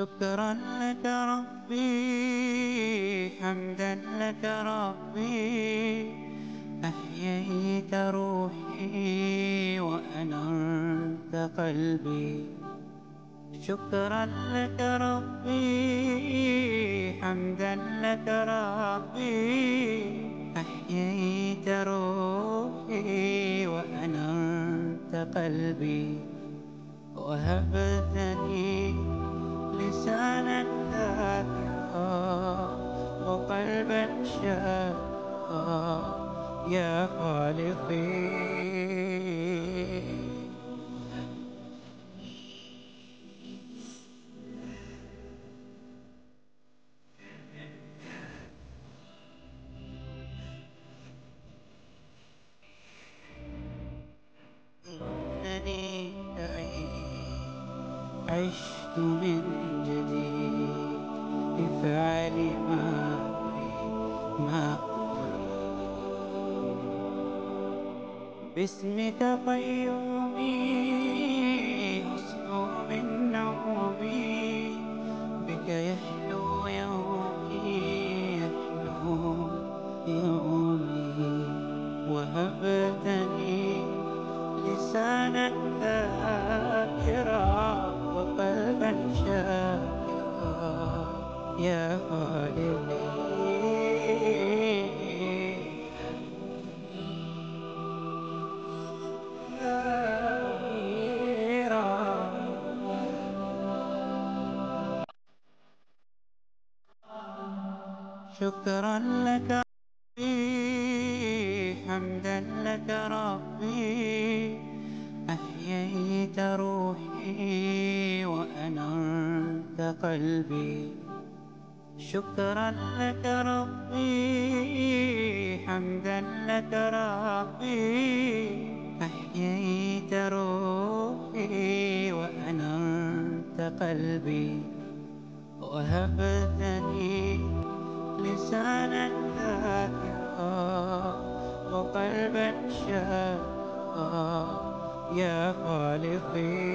شكرا لك ربي، حمدا لك ربي، أحييت روحي وأنرت قلبي. شكرا لك ربي، حمدا لك ربي، أحييت روحي وأنرت قلبي. وهبتني لسانا ذاكرا وقلبا شاكرا يا خالقي. إنني عشت من جديد بفعل ما باسمك قيومي أصحو من نومي، بك يحلو يومي يحلو يومي. وهبتني لسانا ذاكرا وقلبا شاكرا يا خالقي. شكرا لك ربي، حمدا لك ربي، أحييت روحي وأنرت قلبي. شكرا لك ربي، حمدا لك ربي، أحييت روحي وأنرت قلبي. وهبتني لسانا ذاكرا وقلبا شاكرا يا خالقي.